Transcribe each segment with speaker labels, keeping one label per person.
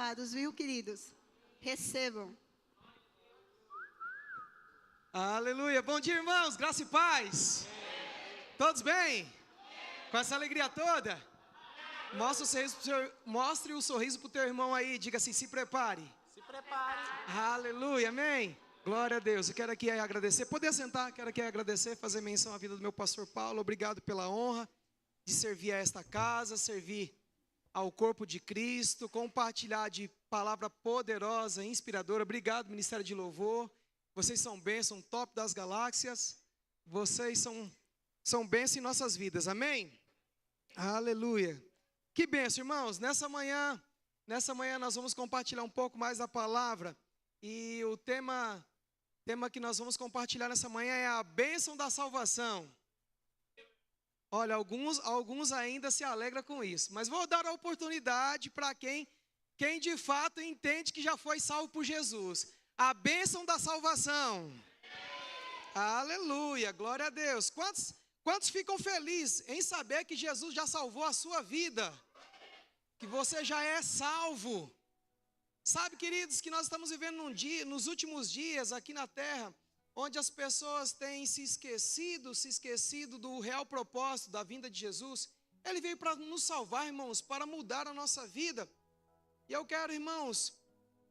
Speaker 1: abençoados, viu, queridos? Recebam.
Speaker 2: Aleluia. Bom dia, irmãos. Graça e paz. Todos bem? Com essa alegria toda? Mostre o sorriso para o teu irmão aí. Diga assim, se prepare.
Speaker 3: Se prepare.
Speaker 2: Aleluia, amém. Glória a Deus. Eu quero aqui agradecer. Poder sentar, quero aqui agradecer, fazer menção à vida do meu pastor Paulo. Obrigado pela honra de servir a esta casa, servir ao corpo de Cristo, compartilhar de palavra poderosa, inspiradora. Obrigado, Ministério de Louvor. Vocês são bênção, top das galáxias. Vocês são bênção em nossas vidas, amém? Aleluia. Que bênção, irmãos. Nessa manhã nós vamos compartilhar um pouco mais da palavra. E o tema que nós vamos compartilhar nessa manhã é a bênção da salvação. Olha, alguns ainda se alegram com isso, mas vou dar a oportunidade para quem de fato entende que já foi salvo por Jesus. A bênção da salvação. Aleluia, glória a Deus. Quantos ficam felizes em saber que Jesus já salvou a sua vida? Que você já é salvo. Sabe, queridos, que nós estamos vivendo nos últimos dias aqui na terra, onde as pessoas têm se esquecido do real propósito da vinda de Jesus. Ele veio para nos salvar, irmãos, para mudar a nossa vida. E eu quero, irmãos,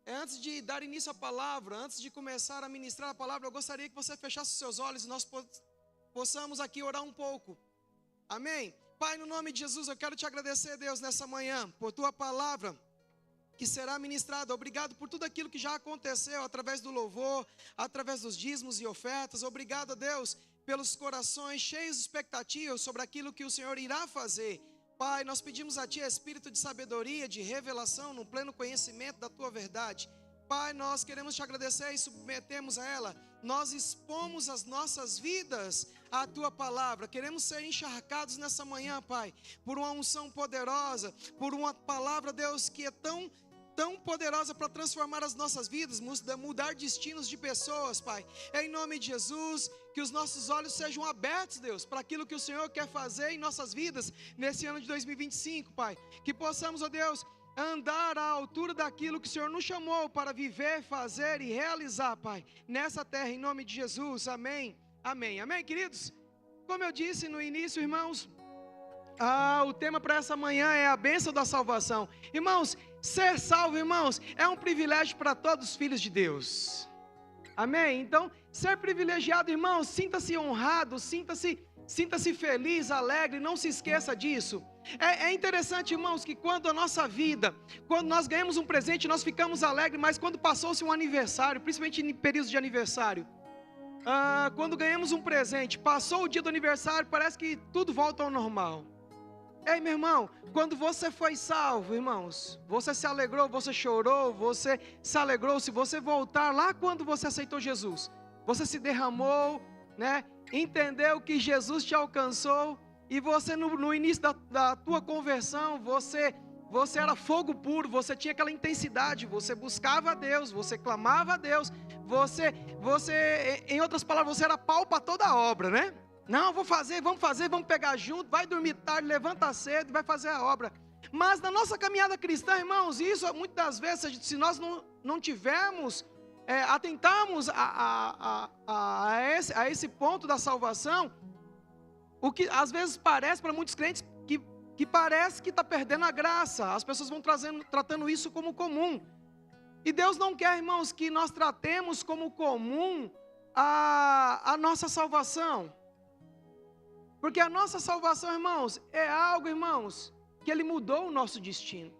Speaker 2: antes de dar início à palavra, antes de começar a ministrar a palavra, eu gostaria que você fechasse os seus olhos e nós possamos aqui orar um pouco. Amém? Pai, no nome de Jesus, eu quero te agradecer, Deus, nessa manhã, por tua palavra que será ministrada. Obrigado por tudo aquilo que já aconteceu através do louvor, através dos dízimos e ofertas. Obrigado, a Deus, pelos corações cheios de expectativas sobre aquilo que o Senhor irá fazer. Pai, nós pedimos a Ti espírito de sabedoria, de revelação, no pleno conhecimento da Tua verdade. Pai, nós queremos Te agradecer e submetemos a ela. Nós expomos as nossas vidas à Tua palavra. Queremos ser encharcados nessa manhã, Pai, por uma unção poderosa, por uma palavra, Deus, que é tão poderosa para transformar as nossas vidas, mudar destinos de pessoas, Pai. Em nome de Jesus, que os nossos olhos sejam abertos, Deus, para aquilo que o Senhor quer fazer em nossas vidas nesse ano de 2025, Pai. Que possamos, ó Deus, andar à altura daquilo que o Senhor nos chamou para viver, fazer e realizar, Pai, nessa terra, em nome de Jesus. Amém, amém, amém, queridos. Como eu disse no início, irmãos, o tema para essa manhã é a bênção da salvação. Irmãos, ser salvo, irmãos, é um privilégio para todos os filhos de Deus. Amém? Então, ser privilegiado, irmãos, sinta-se honrado, sinta-se feliz, alegre, não se esqueça disso. É interessante, irmãos, que quando a nossa vida, quando nós ganhamos um presente, nós ficamos alegres, mas quando passou-se um aniversário, principalmente em períodos de aniversário, quando ganhamos um presente, passou o dia do aniversário, parece que tudo volta ao normal. Ei, meu irmão, quando você foi salvo, irmãos, você se alegrou, você chorou, você se alegrou. Se você voltar lá quando você aceitou Jesus, você se derramou, né? Entendeu que Jesus te alcançou, e você no início da tua conversão, você era fogo puro, você tinha aquela intensidade, você buscava a Deus, você clamava a Deus, você, em outras palavras, você era pau para toda a obra, né? Não, vamos pegar junto, vai dormir tarde, levanta cedo, vai fazer a obra. Mas na nossa caminhada cristã, irmãos, isso muitas das vezes, se nós não tivermos, atentarmos a esse ponto da salvação, o que às vezes parece para muitos crentes que parece que está perdendo a graça, as pessoas vão tratando isso como comum. E Deus não quer, irmãos, que nós tratemos como comum a nossa salvação. Porque a nossa salvação, irmãos, é algo, irmãos, que Ele mudou o nosso destino.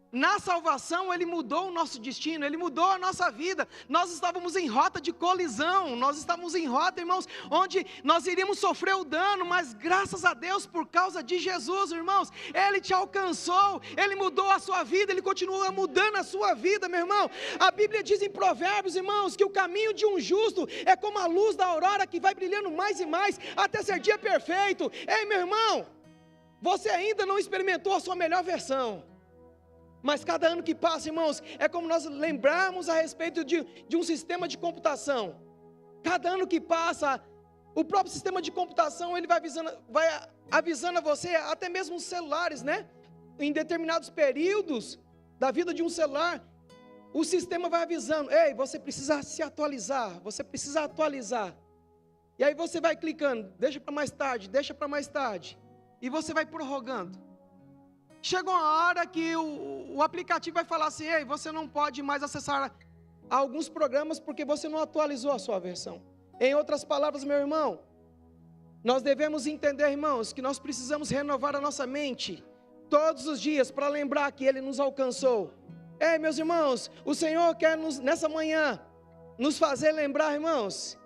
Speaker 2: Na salvação, Ele mudou o nosso destino, Ele mudou a nossa vida. Nós estávamos em rota de colisão, nós estávamos em rota, irmãos, onde nós iríamos sofrer o dano, mas graças a Deus, por causa de Jesus, irmãos, Ele te alcançou, Ele mudou a sua vida, Ele continua mudando a sua vida, meu irmão. A Bíblia diz em Provérbios, irmãos, que o caminho de um justo é como a luz da aurora que vai brilhando mais e mais, até ser dia perfeito. Ei, meu irmão, você ainda não experimentou a sua melhor versão. Mas cada ano que passa, irmãos, é como nós lembrarmos a respeito de um sistema de computação. Cada ano que passa, o próprio sistema de computação, ele vai avisando a você, até mesmo os celulares, né? Em determinados períodos, da vida de um celular, o sistema vai avisando, ei, você precisa se atualizar, você precisa atualizar. E aí você vai clicando, deixa para mais tarde, deixa para mais tarde. E você vai prorrogando. Chega uma hora que o aplicativo vai falar assim, ei, você não pode mais acessar alguns programas porque você não atualizou a sua versão. Em outras palavras, meu irmão, nós devemos entender, irmãos, que nós precisamos renovar a nossa mente todos os dias para lembrar que Ele nos alcançou. Ei, meus irmãos, o Senhor quer nessa manhã nos fazer lembrar, irmãos,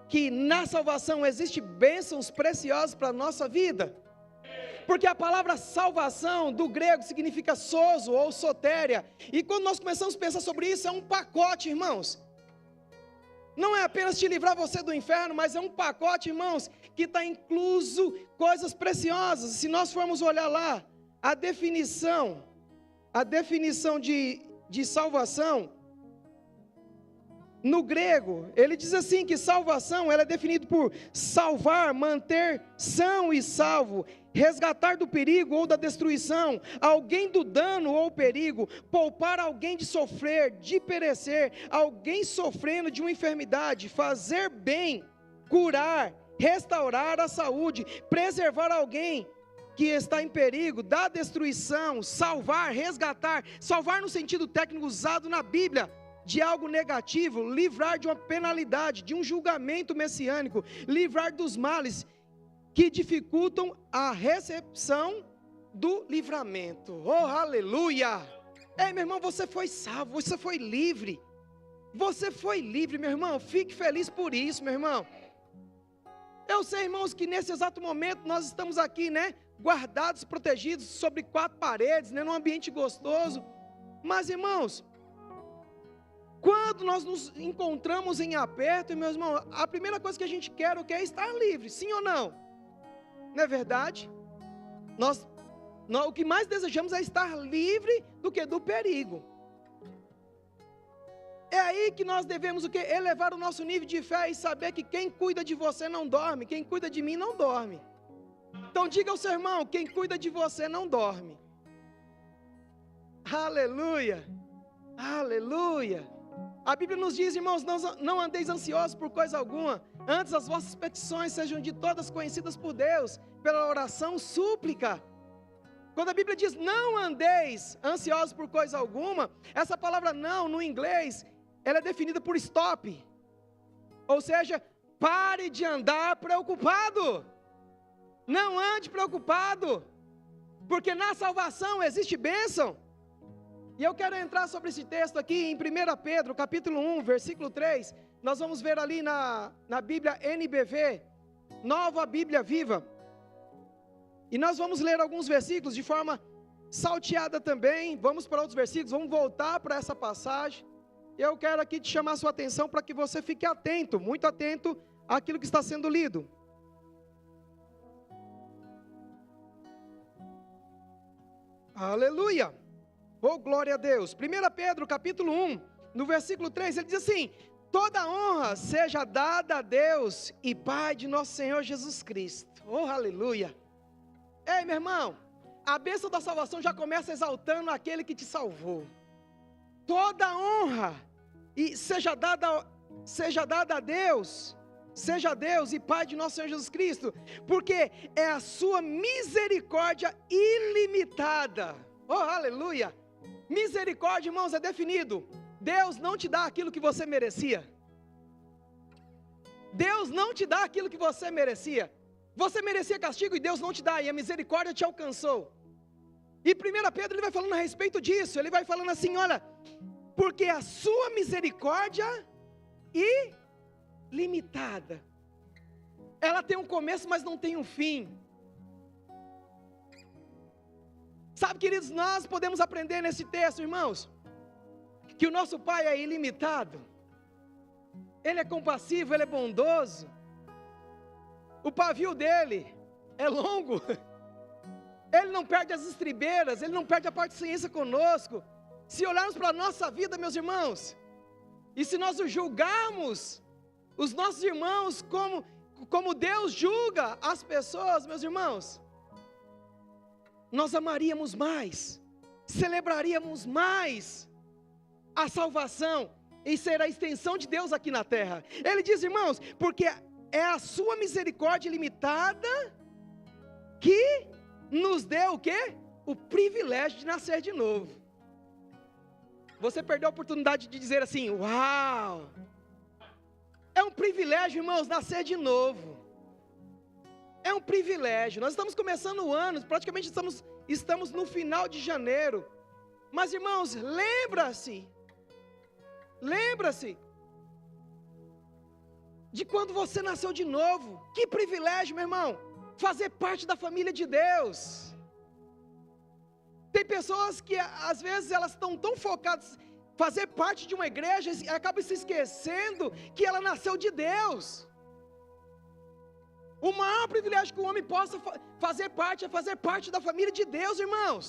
Speaker 2: que na salvação existe bênçãos preciosas para a nossa vida. Porque a palavra salvação do grego significa sozo ou sotéria. E quando nós começamos a pensar sobre isso, é um pacote, irmãos. Não é apenas te livrar você do inferno, mas é um pacote, irmãos, que está incluso coisas preciosas. Se nós formos olhar lá, a definição de salvação, no grego, ele diz assim que salvação, ela é definida por salvar, manter são e salvo, resgatar do perigo ou da destruição, alguém do dano ou perigo, poupar alguém de sofrer, de perecer, alguém sofrendo de uma enfermidade, fazer bem, curar, restaurar a saúde, preservar alguém que está em perigo da destruição, salvar, resgatar, salvar no sentido técnico usado na Bíblia, de algo negativo, livrar de uma penalidade, de um julgamento messiânico, livrar dos males que dificultam a recepção do livramento. Oh, aleluia! Ei, meu irmão, você foi salvo, você foi livre. Você foi livre, meu irmão, fique feliz por isso, meu irmão. Eu sei, irmãos, que nesse exato momento nós estamos aqui, né, guardados, protegidos, sobre 4 paredes, né, num ambiente gostoso. Mas, irmãos, quando nós nos encontramos em aperto, meus irmãos, a primeira coisa que a gente quer é estar livre, sim ou não? Não é verdade? Nós, o que mais desejamos é estar livre do que do perigo. É aí que nós devemos o quê? Elevar o nosso nível de fé e saber que quem cuida de você não dorme, quem cuida de mim não dorme. Então diga ao seu irmão, quem cuida de você não dorme. Aleluia, aleluia. A Bíblia nos diz, irmãos, não andeis ansiosos por coisa alguma, antes as vossas petições sejam de todas conhecidas por Deus, pela oração, súplica. Quando a Bíblia diz, não andeis ansiosos por coisa alguma, essa palavra não, no inglês, ela é definida por stop. Ou seja, pare de andar preocupado. Não ande preocupado, porque na salvação existe bênção. E eu quero entrar sobre esse texto aqui em 1 Pedro, capítulo 1, versículo 3. Nós vamos ver ali na Bíblia NBV, Nova Bíblia Viva. E nós vamos ler alguns versículos de forma salteada também. Vamos para outros versículos, vamos voltar para essa passagem. Eu quero aqui te chamar a sua atenção para que você fique atento, muito atento àquilo que está sendo lido. Aleluia! Oh, glória a Deus. 1 Pedro, capítulo 1, no versículo 3, ele diz assim: toda honra seja dada a Deus e Pai de nosso Senhor Jesus Cristo. Oh, aleluia. Ei, meu irmão, a bênção da salvação já começa exaltando aquele que te salvou. Toda honra e seja dada a Deus, seja Deus e Pai de nosso Senhor Jesus Cristo, porque é a sua misericórdia ilimitada. Oh, aleluia. Misericórdia, irmãos, é definido. Deus não te dá aquilo que você merecia. Deus não te dá aquilo que você merecia. Você merecia castigo e Deus não te dá, e a misericórdia te alcançou. E 1 Pedro ele vai falando a respeito disso. Ele vai falando assim, olha, porque a sua misericórdia ilimitada. Ela tem um começo, mas não tem um fim. Sabe, queridos, nós podemos aprender nesse texto, irmãos, que o nosso Pai é ilimitado, Ele é compassivo, Ele é bondoso, o pavio dEle é longo, Ele não perde as estribeiras, Ele não perde a paciência conosco. Se olharmos para a nossa vida, meus irmãos, e se nós julgarmos os nossos irmãos como Deus julga as pessoas, meus irmãos, nós amaríamos mais,
Speaker 3: celebraríamos mais a salvação e ser a extensão de Deus aqui na terra. Ele diz, irmãos, porque é a sua misericórdia ilimitada que nos deu o quê? O privilégio de nascer de novo. Você perdeu a oportunidade de dizer assim, uau! É um privilégio, irmãos, nascer de novo. É um privilégio. Nós estamos começando o ano, praticamente estamos no final de janeiro. Mas, irmãos, lembra-se de quando você nasceu de novo. Que privilégio, meu irmão, fazer parte da família de Deus. Tem pessoas que às vezes elas estão tão focadas em fazer parte de uma igreja e acabam se esquecendo que ela nasceu de Deus. O maior privilégio que o homem possa fazer parte é fazer parte da família de Deus, irmãos.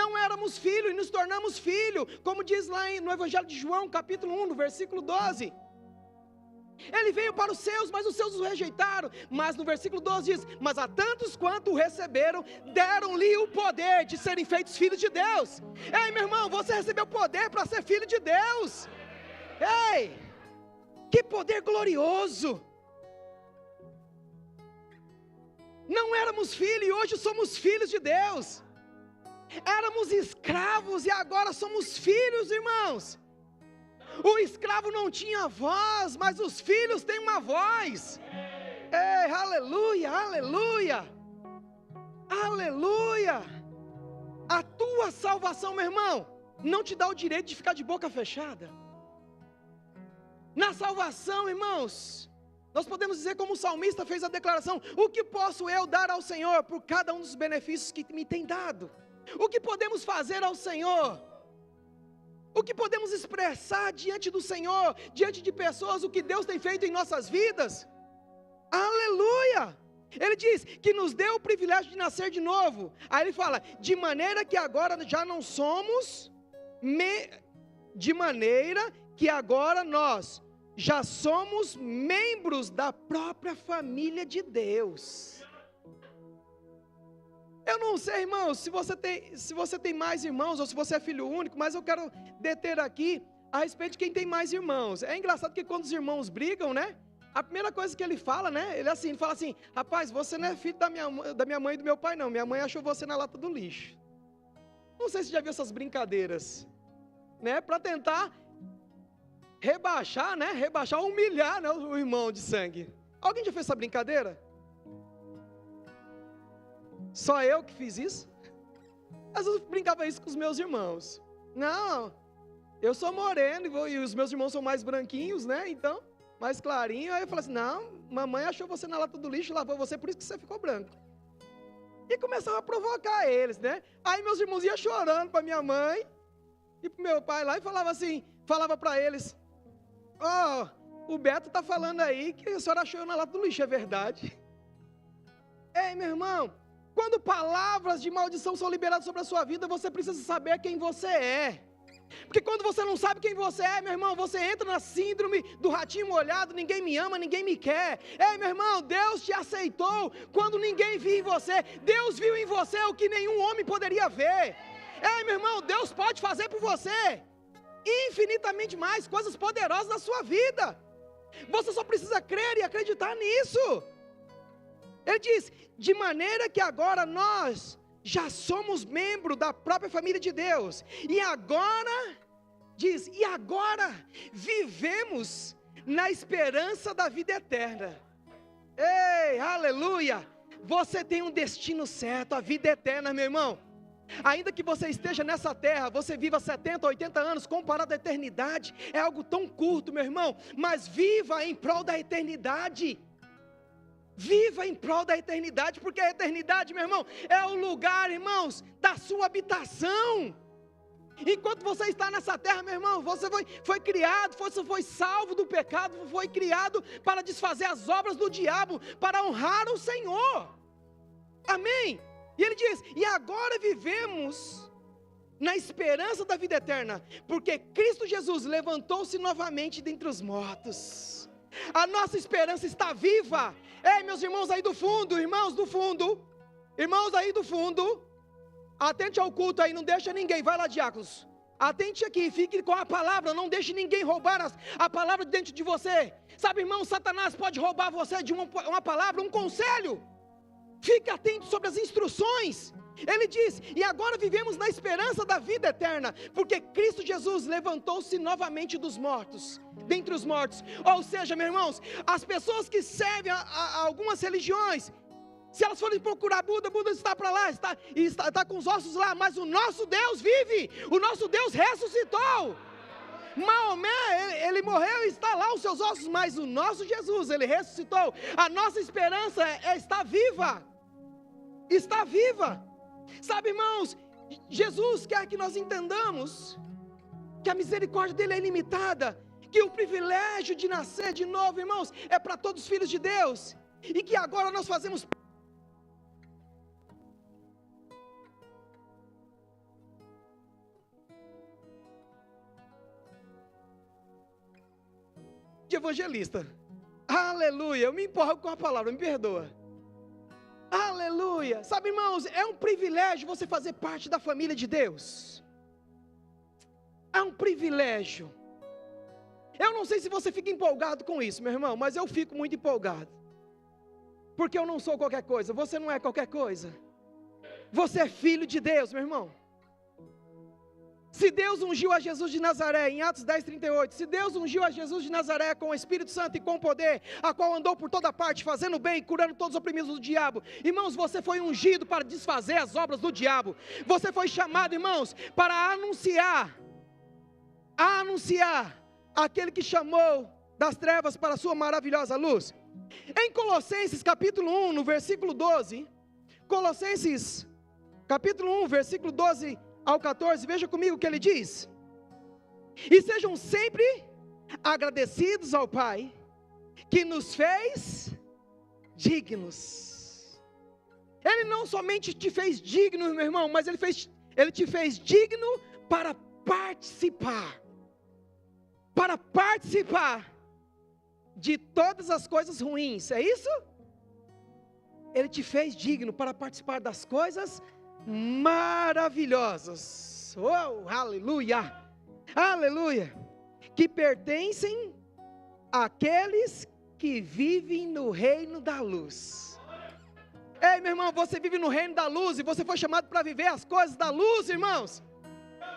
Speaker 3: Não éramos filhos e nos tornamos filhos, como diz lá no Evangelho de João, capítulo 1, no versículo 12. Ele veio para os seus, mas os seus o rejeitaram. Mas no versículo 12 diz, mas a tantos quanto o receberam, deram-lhe o poder de serem feitos filhos de Deus. Ei, meu irmão, você recebeu poder para ser filho de Deus. Ei, que poder glorioso. Não éramos filhos e hoje somos filhos de Deus. Éramos escravos e agora somos filhos, irmãos. O escravo não tinha voz, mas os filhos têm uma voz. Ei, aleluia, aleluia, aleluia. A tua salvação, meu irmão, não te dá o direito de ficar de boca fechada. Na salvação, irmãos, nós podemos dizer como o salmista fez a declaração, o que posso eu dar ao Senhor por cada um dos benefícios que me tem dado? O que podemos fazer ao Senhor? O que podemos expressar diante do Senhor, diante de pessoas, o que Deus tem feito em nossas vidas? Aleluia! Ele diz que nos deu o privilégio de nascer de novo. Aí ele fala, de maneira que agora já não somos, de maneira que agora nós já somos membros da própria família de Deus. Eu não sei, irmãos, se você tem mais irmãos ou se você é filho único, mas eu quero deter aqui a respeito de quem tem mais irmãos. É engraçado que quando os irmãos brigam, né? A primeira coisa que ele fala, né? Ele fala assim, rapaz, você não é filho da minha mãe e do meu pai, não. Minha mãe achou você na lata do lixo. Não sei se você já viu essas brincadeiras, né? Para tentar rebaixar, né? Rebaixar, humilhar, né? O irmão de sangue. Alguém já fez essa brincadeira? Só eu que fiz isso? Às vezes eu brincava isso com os meus irmãos. Não, eu sou moreno e os meus irmãos são mais branquinhos, né? Então, mais clarinho. Aí eu falei assim, não, mamãe achou você na lata do lixo, lavou você, por isso que você ficou branco. E começava a provocar eles, né? Aí meus irmãos iam chorando para minha mãe e para o meu pai lá e falava para eles, o Beto está falando aí que a senhora achou eu na lata do lixo, é verdade? Ei, meu irmão, quando palavras de maldição são liberadas sobre a sua vida, você precisa saber quem você é. Porque quando você não sabe quem você é, meu irmão, você entra na síndrome do ratinho molhado, ninguém me ama, ninguém me quer. Ei, meu irmão, Deus te aceitou quando ninguém viu em você. Deus viu em você o que nenhum homem poderia ver. Ei, meu irmão, Deus pode fazer por você infinitamente mais coisas poderosas na sua vida. Você só precisa crer e acreditar nisso. Ele diz, de maneira que agora nós já somos membros da própria família de Deus. E agora, diz, e agora vivemos na esperança da vida eterna. Ei, aleluia! Você tem um destino certo, a vida eterna, meu irmão. Ainda que você esteja nessa terra, você viva 70, 80 anos, comparado à eternidade, é algo tão curto, meu irmão. Mas viva em prol da eternidade. Viva em prol da eternidade, porque a eternidade, meu irmão, é o lugar, irmãos, da sua habitação. Enquanto você está nessa terra, meu irmão, você foi criado, você foi salvo do pecado, foi criado para desfazer as obras do diabo, para honrar o Senhor. Amém? E ele diz, e agora vivemos na esperança da vida eterna, porque Cristo Jesus levantou-se novamente dentre os mortos. A nossa esperança está viva. Ei, meus irmãos aí do fundo, irmãos do fundo, irmãos aí do fundo, atente ao culto aí, não deixa ninguém, vai lá, diáconos. Atente aqui, fique com a palavra, não deixe ninguém roubar a palavra dentro de você. Sabe, irmão, Satanás pode roubar você de uma palavra, um conselho. Fique atento sobre as instruções. Ele diz, e agora vivemos na esperança da vida eterna, porque Cristo Jesus levantou-se novamente dos mortos, dentre os mortos. Ou seja, meus irmãos, as pessoas que servem a algumas religiões, se elas forem procurar Buda, Buda está para lá, está com os ossos lá, mas o nosso Deus vive, o nosso Deus ressuscitou. Maomé, ele morreu e está lá os seus ossos, mas o nosso Jesus, ele ressuscitou. A nossa esperança está viva, está viva. Sabe, irmãos, Jesus quer que nós entendamos que a misericórdia dele é ilimitada, que o privilégio de nascer de novo, irmãos, é para todos os filhos de Deus, e que agora nós fazemos de evangelista. Aleluia, eu me empolgo com a palavra, me perdoa. Aleluia. Sabe, irmãos, é um privilégio você fazer parte da família de Deus. É um privilégio. Eu não sei se você fica empolgado com isso, meu irmão, mas eu fico muito empolgado. Porque eu não sou qualquer coisa, você não é qualquer coisa. Você é filho de Deus, meu irmão. Se Deus ungiu a Jesus de Nazaré, em Atos 10:38, se Deus ungiu a Jesus de Nazaré com o Espírito Santo e com poder, a qual andou por toda parte, fazendo bem, curando todos os oprimidos do diabo. Irmãos, você foi ungido para desfazer as obras do diabo. Você foi chamado, irmãos, para anunciar aquele que chamou das trevas para a sua maravilhosa luz. Em Colossenses capítulo 1, no versículo 12, Colossenses capítulo 1, versículo 12 ao 14, veja comigo o que ele diz: e sejam sempre agradecidos ao Pai, que nos fez dignos. Ele não somente te fez digno, meu irmão, mas ele te fez digno para participar de todas as coisas ruins, é isso? Ele te fez digno para participar das coisas maravilhosas, oh, aleluia, aleluia, que pertencem àqueles que vivem no reino da luz. Ei, meu irmão, você vive no reino da luz e você foi chamado para viver as coisas da luz, irmãos.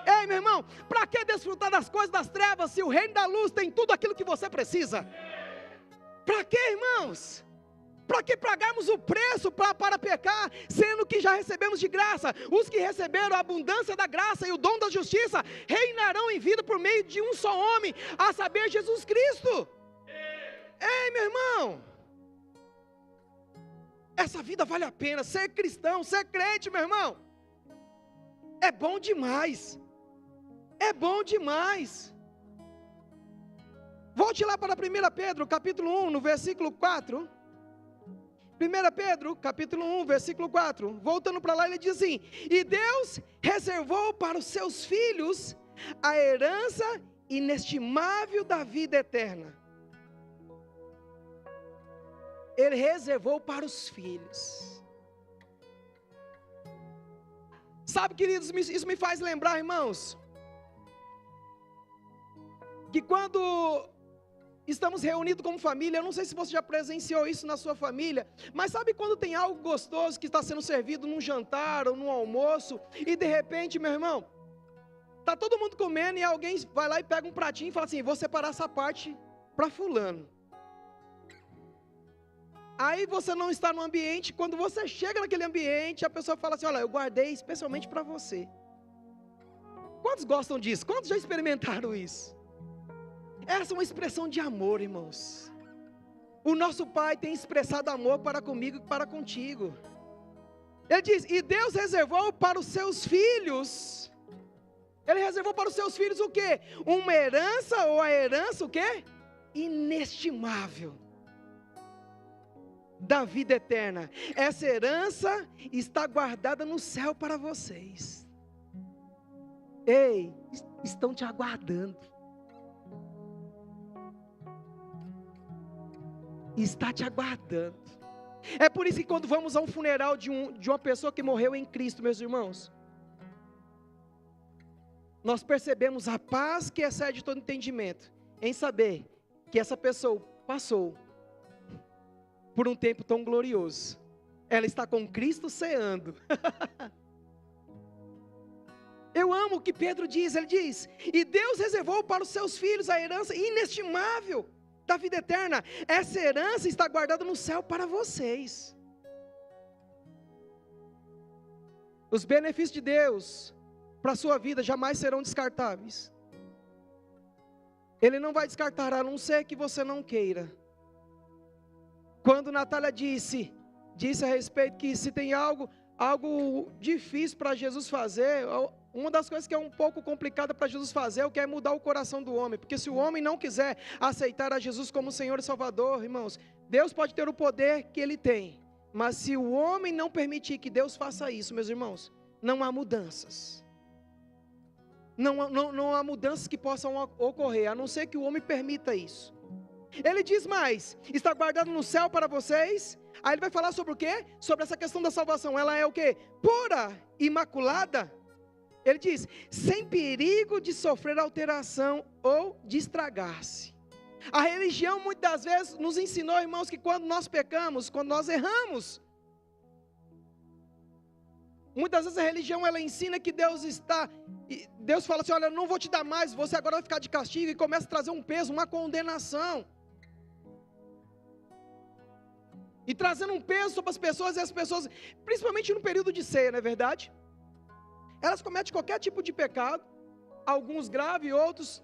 Speaker 3: Ei, meu irmão, para que desfrutar das coisas das trevas se o reino da luz tem tudo aquilo que você precisa? Para que, irmãos? Para que pagarmos o preço para pecar, sendo que já recebemos de graça? Os que receberam a abundância da graça e o dom da justiça, reinarão em vida por meio de um só homem, a saber, Jesus Cristo. Ei, meu irmão, essa vida vale a pena. Ser cristão, ser crente, meu irmão, é bom demais, é bom demais. Volte lá para 1 Pedro, capítulo 1, no versículo 4. 1 Pedro, capítulo 1, versículo 4, voltando para lá, ele diz assim: e Deus reservou para os seus filhos a herança inestimável da vida eterna. Ele reservou para os filhos. Sabe, queridos, isso me faz lembrar, irmãos, que quando estamos reunidos como família, eu não sei se você já presenciou isso na sua família, mas sabe quando tem algo gostoso que está sendo servido num jantar ou num almoço, e de repente, meu irmão, está todo mundo comendo e alguém vai lá e pega um pratinho e fala assim: vou separar essa parte para fulano. Aí você não está no ambiente, quando você chega naquele ambiente, a pessoa fala assim: olha, eu guardei especialmente para você. Quantos gostam disso? Quantos já experimentaram isso? Essa é uma expressão de amor, irmãos. O nosso Pai tem expressado amor para comigo e para contigo. Ele diz: e Deus reservou para os seus filhos. Ele reservou para os seus filhos o quê? Uma herança, ou a herança o quê? Inestimável da vida eterna. Essa herança está guardada no céu para vocês. Ei, estão te aguardando. Está te aguardando. É por isso que quando vamos a um funeral de uma pessoa que morreu em Cristo, meus irmãos, nós percebemos a paz que excede todo entendimento, em saber que essa pessoa passou por um tempo tão glorioso. Ela está com Cristo ceando. Eu amo o que Pedro diz, ele diz, e Deus reservou para os seus filhos a herança inestimável da vida eterna. Essa herança está guardada no céu para vocês. Os benefícios de Deus para a sua vida jamais serão descartáveis. Ele não vai descartar, a não ser que você não queira. Quando Natália disse a respeito que se tem algo difícil para Jesus fazer, uma das coisas que é um pouco complicada para Jesus fazer é o que é mudar o coração do homem, porque se o homem não quiser aceitar a Jesus como Senhor e Salvador, irmãos, Deus pode ter o poder que Ele tem, mas se o homem não permitir que Deus faça isso, meus irmãos, não há mudanças. Não há mudanças que possam ocorrer, a não ser que o homem permita isso. Ele diz mais, está guardado no céu para vocês. Aí ele vai falar sobre o quê? Sobre essa questão da salvação. Ela é o quê? Pura, imaculada. Ele diz, sem perigo de sofrer alteração ou de estragar-se. A religião muitas das vezes nos ensinou, irmãos, que quando nós pecamos, quando nós erramos, muitas vezes a religião ela ensina que Deus fala assim, olha, eu não vou te dar mais, você agora vai ficar de castigo, e começa a trazer um peso, uma condenação. E trazendo um peso sobre as pessoas, e as pessoas, principalmente no período de ceia, não é verdade? Elas cometem qualquer tipo de pecado, alguns graves, outros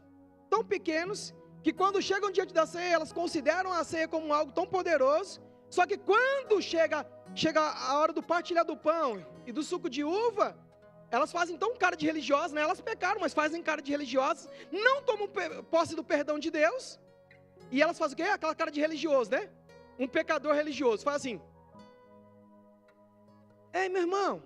Speaker 3: tão pequenos, que quando chegam diante da ceia, elas consideram a ceia como algo tão poderoso, só que quando chega a hora do partilhar do pão e do suco de uva, elas fazem tão cara de religiosas, né? Elas pecaram, mas fazem cara de religiosas, não tomam posse do perdão de Deus, e elas fazem o quê? Aquela cara de religioso, né? Um pecador religioso, faz assim, ei meu irmão,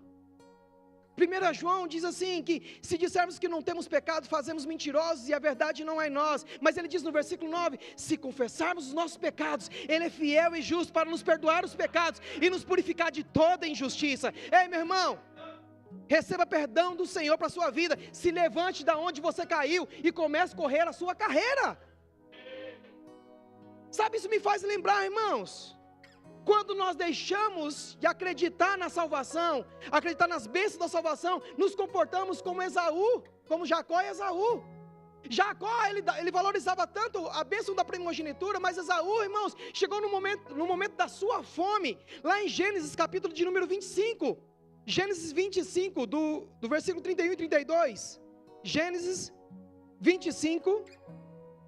Speaker 3: 1 João diz assim, que se dissermos que não temos pecado, fazemos mentirosos e a verdade não é em nós, mas ele diz no versículo 9, se confessarmos os nossos pecados, ele é fiel e justo para nos perdoar os pecados e nos purificar de toda injustiça. Ei meu irmão, receba perdão do Senhor para a sua vida, se levante da onde você caiu e comece a correr a sua carreira. Sabe, isso me faz lembrar, irmãos, quando nós deixamos de acreditar na salvação, acreditar nas bênçãos da salvação, nos comportamos como Esaú, como Jacó e Esaú. Jacó, ele valorizava tanto a bênção da primogenitura, mas Esaú, irmãos, chegou no momento da sua fome, lá em Gênesis capítulo de número 25, Gênesis 25, do versículo 31 e 32, Gênesis 25,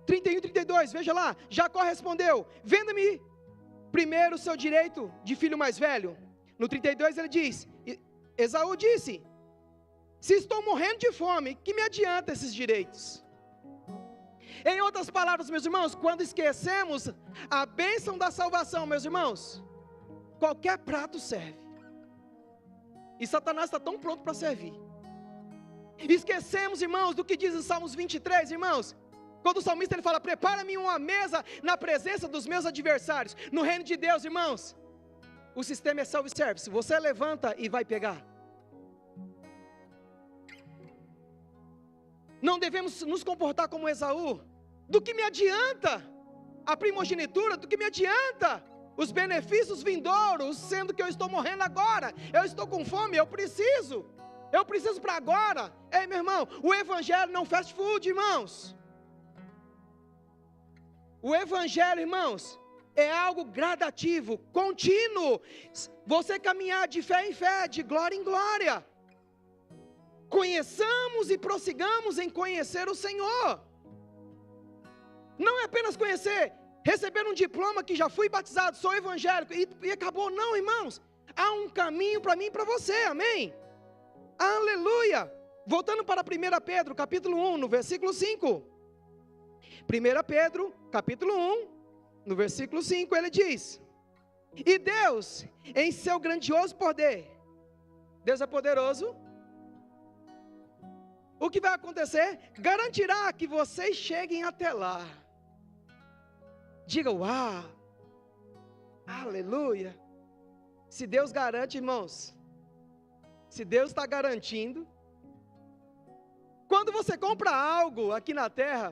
Speaker 3: 31 e 32, veja lá, Jacó respondeu, venda-me primeiro o seu direito de filho mais velho. No 32 ele diz, Esaú disse, se estou morrendo de fome, que me adianta esses direitos? Em outras palavras, meus irmãos, quando esquecemos a bênção da salvação, meus irmãos, qualquer prato serve, e Satanás está tão pronto para servir. Esquecemos, irmãos, do que diz em Salmos 23, irmãos, quando o salmista ele fala, prepara-me uma mesa na presença dos meus adversários. No reino de Deus, irmãos, o sistema é self-service, você levanta e vai pegar. Não devemos nos comportar como Esaú. Do que me adianta a primogenitura, do que me adianta os benefícios vindouros, sendo que eu estou morrendo agora, eu estou com fome, eu preciso para agora. Ei meu irmão, o evangelho não fast food, irmãos. O evangelho, irmãos, é algo gradativo, contínuo. Você caminhar de fé em fé, de glória em glória. Conheçamos e prossigamos em conhecer o Senhor. Não é apenas conhecer, receber um diploma que já fui batizado, sou evangélico e acabou. Não, irmãos. Há um caminho para mim e para você, amém? Aleluia. Voltando para 1 Pedro, capítulo 1, no versículo 5. 1 Pedro, capítulo 1, no versículo 5, ele diz, e Deus, em seu grandioso poder, Deus é poderoso, o que vai acontecer? Garantirá que vocês cheguem até lá. Diga, uau, aleluia. Se Deus garante, irmãos, se Deus está garantindo, Quando você compra algo aqui na terra,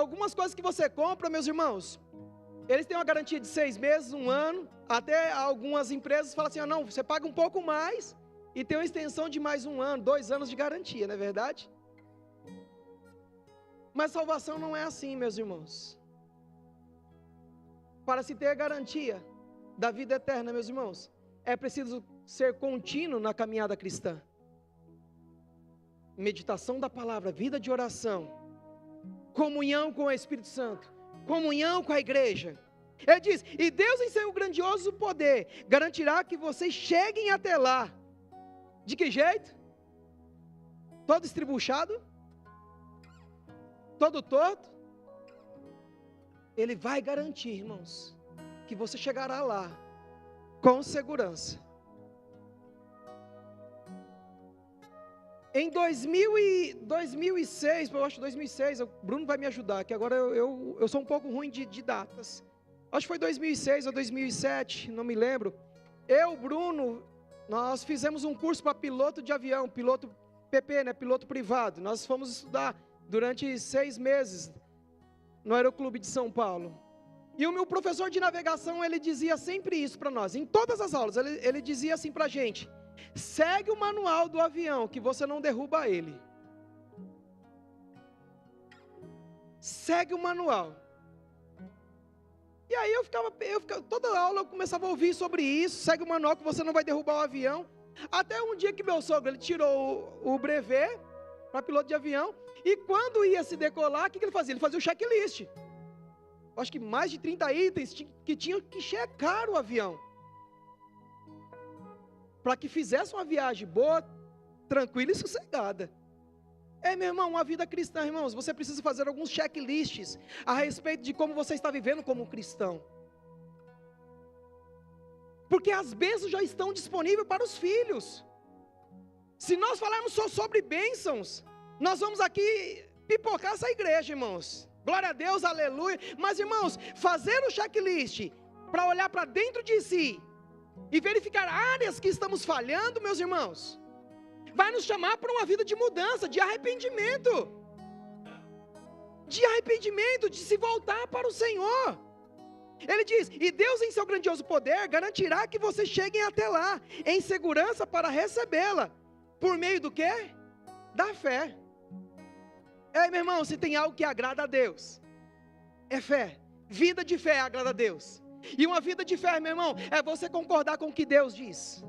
Speaker 3: algumas coisas que você compra, meus irmãos, eles têm uma garantia de 6 meses, 1 ano, até algumas empresas falam assim, não, você paga um pouco mais e tem uma extensão de mais 1 ano, 2 anos de garantia, não é verdade? Mas salvação não é assim, meus irmãos. Para se ter garantia da vida eterna, meus irmãos, é preciso ser contínuo na caminhada cristã. Meditação da palavra, vida de oração, comunhão com o Espírito Santo, comunhão com a igreja. Ele diz, e Deus em seu grandioso poder, garantirá que vocês cheguem até lá. De que jeito? Todo estribuchado? Todo torto? Ele vai garantir, irmãos, que você chegará lá, com segurança. Em 2006, eu acho 2006, o Bruno vai me ajudar, que agora eu sou um pouco ruim de datas. Acho que foi 2006 ou 2007, não me lembro. Eu, Bruno, nós fizemos um curso para piloto de avião, piloto PP, né, piloto privado. Nós fomos estudar durante 6 meses no Aeroclube de São Paulo. E o meu professor de navegação, ele dizia sempre isso para nós, em todas as aulas, ele dizia assim para a gente, segue o manual do avião, que você não derruba ele. Segue o manual. E aí eu ficava, toda aula eu começava a ouvir sobre isso, segue o manual que você não vai derrubar o avião. Até um dia que meu sogro, ele tirou o brevet para piloto de avião, e quando ia se decolar, o que ele fazia? Ele fazia o checklist. Acho que mais de 30 itens que tinham que checar o avião. Para que fizesse uma viagem boa, tranquila e sossegada. Meu irmão, uma vida cristã, irmãos, você precisa fazer alguns checklists a respeito de como você está vivendo como cristão. Porque as bênçãos já estão disponíveis para os filhos. Se nós falarmos só sobre bênçãos, nós vamos aqui pipocar essa igreja, irmãos. Glória a Deus, aleluia. Mas, irmãos, fazer o checklist para olhar para dentro de si e verificar áreas que estamos falhando, meus irmãos, vai nos chamar para uma vida de mudança, de arrependimento. De arrependimento, de se voltar para o Senhor. Ele diz, e Deus em seu grandioso poder garantirá que vocês cheguem até lá, em segurança para recebê-la. Por meio do quê? Da fé. Meu irmão, se tem algo que agrada a Deus, é fé. Vida de fé agrada a Deus. E uma vida de fé, meu irmão, é você concordar com o que Deus diz.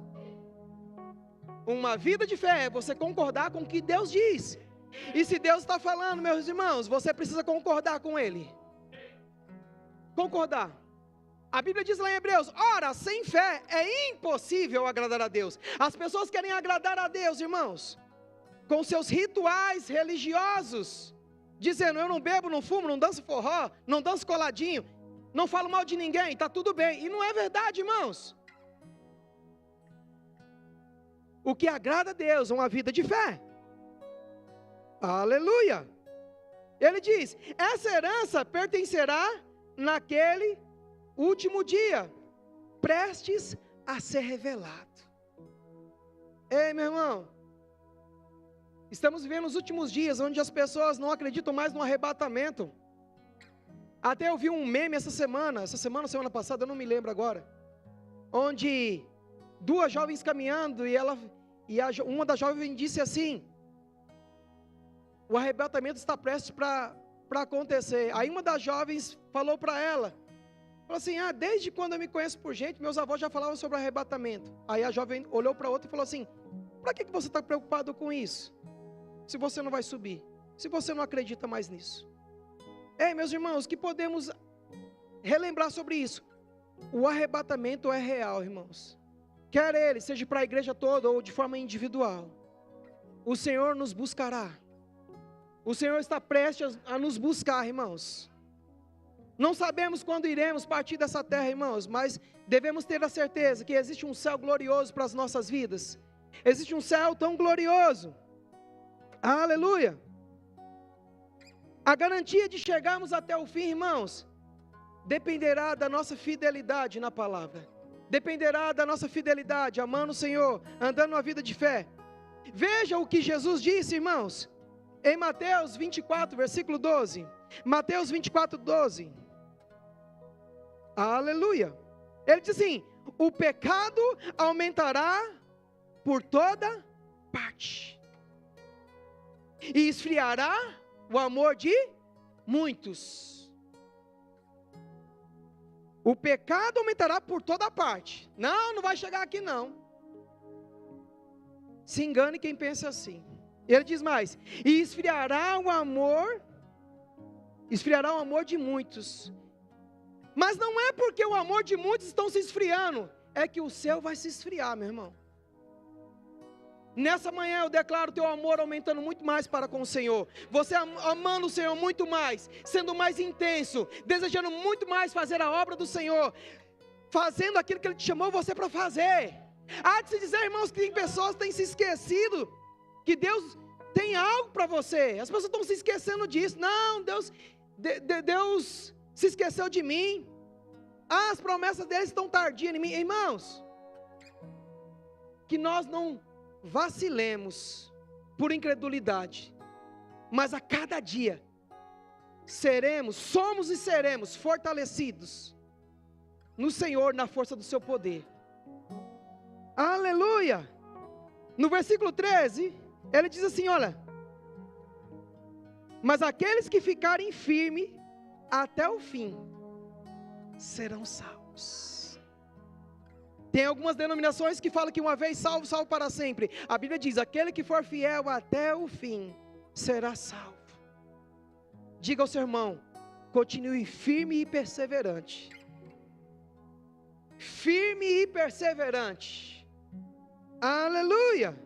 Speaker 3: Uma vida de fé é você concordar com o que Deus diz. E se Deus está falando, meus irmãos, você precisa concordar com Ele. Concordar. A Bíblia diz lá em Hebreus, ora, sem fé é impossível agradar a Deus. As pessoas querem agradar a Deus, irmãos, com seus rituais religiosos, dizendo, eu não bebo, não fumo, não danço forró, não danço coladinho, não falo mal de ninguém, está tudo bem. E não é verdade, irmãos. O que agrada a Deus é uma vida de fé. Aleluia. Ele diz, essa herança pertencerá naquele último dia, prestes a ser revelado. Meu irmão, estamos vivendo os últimos dias, onde as pessoas não acreditam mais no arrebatamento. Até eu vi um meme essa semana passada, eu não me lembro agora, onde 2 jovens caminhando, uma das jovens disse assim, o arrebatamento está prestes para acontecer. Aí uma das jovens falou para ela, falou assim, desde quando eu me conheço por gente, meus avós já falavam sobre o arrebatamento. Aí a jovem olhou para outra e falou assim, para que você está preocupado com isso? Se você não vai subir, se você não acredita mais nisso. Meus irmãos, que podemos relembrar sobre isso? O arrebatamento é real, irmãos. Quer ele seja para a igreja toda ou de forma individual, o Senhor nos buscará. O Senhor está prestes a nos buscar, irmãos. Não sabemos quando iremos partir dessa terra, irmãos, mas devemos ter a certeza que existe um céu glorioso para as nossas vidas. Existe um céu tão glorioso. Aleluia. A garantia de chegarmos até o fim, irmãos, dependerá da nossa fidelidade na palavra. Dependerá da nossa fidelidade, amando o Senhor, andando uma vida de fé. Veja o que Jesus disse, irmãos, em Mateus 24, versículo 12. Mateus 24, 12. Aleluia. Ele diz assim: o pecado aumentará por toda parte, e esfriará o amor de muitos. O pecado aumentará por toda parte. Não vai chegar aqui não. Se engane quem pensa assim. Ele diz mais: e esfriará o amor de muitos. Mas não é porque o amor de muitos estão se esfriando, é que o seu vai se esfriar, meu irmão. Nessa manhã eu declaro teu amor aumentando muito mais para com o Senhor. Você amando o Senhor muito mais, sendo mais intenso, desejando muito mais fazer a obra do Senhor, fazendo aquilo que Ele te chamou você para fazer. Há de se dizer, irmãos, que tem pessoas que têm se esquecido que Deus tem algo para você. As pessoas estão se esquecendo disso. Não, Deus se esqueceu de mim. As promessas dele estão tardias em mim. Irmãos, que nós não vacilemos por incredulidade, mas a cada dia somos e seremos fortalecidos no Senhor, na força do seu poder. Aleluia. No versículo 13, ele diz assim, olha: mas aqueles que ficarem firmes até o fim serão salvos. Tem algumas denominações que falam que uma vez salvo, salvo para sempre. A Bíblia diz: aquele que for fiel até o fim será salvo. Diga ao seu irmão: continue firme e perseverante. Firme e perseverante. Aleluia,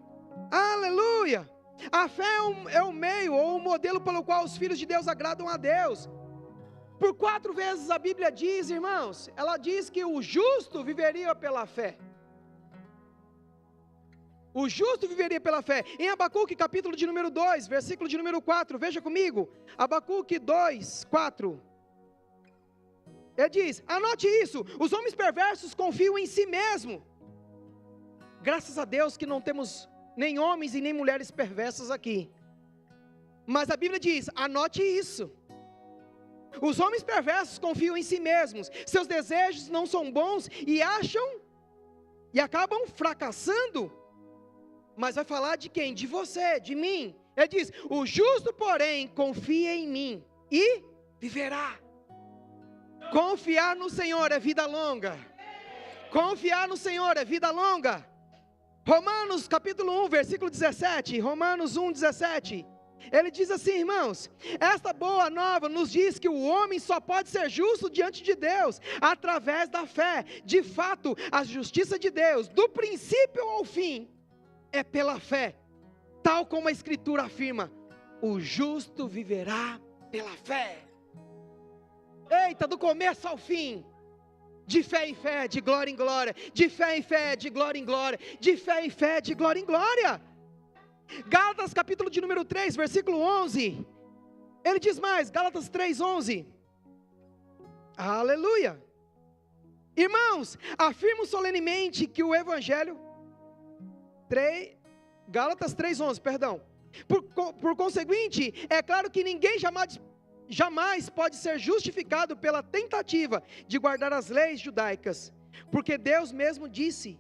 Speaker 3: aleluia. A fé é o meio ou o modelo pelo qual os filhos de Deus agradam a Deus. Por 4 vezes a Bíblia diz, irmãos, ela diz que o justo viveria pela fé. O justo viveria pela fé. Em Abacuque, capítulo de número 2, versículo de número 4, veja comigo. Abacuque 2, 4. Ele diz, anote isso: os homens perversos confiam em si mesmo. Graças a Deus que não temos nem homens e nem mulheres perversas aqui. Mas a Bíblia diz, anote isso: os homens perversos confiam em si mesmos, seus desejos não são bons e acabam fracassando. Mas vai falar de quem? De você, de mim. Ele diz, o justo porém confia em mim e viverá. Confiar no Senhor é vida longa. Confiar no Senhor é vida longa. Romanos capítulo 1, versículo 17, Romanos 1, 17, ele diz assim, irmãos: esta boa nova nos diz que o homem só pode ser justo diante de Deus, através da fé. De fato, a justiça de Deus, do princípio ao fim, é pela fé, tal como a Escritura afirma, o justo viverá pela fé. Eita, do começo ao fim, de fé em fé, de glória em glória, de fé em fé, de glória em glória, de fé em fé, de glória em glória. Gálatas capítulo de número 3, versículo 11, ele diz mais, Gálatas 3, 11, aleluia. Irmãos, afirmo solenemente que o Evangelho, Gálatas 3, 11, perdão, por conseguinte, é claro que ninguém jamais pode ser justificado pela tentativa de guardar as leis judaicas, porque Deus mesmo disse,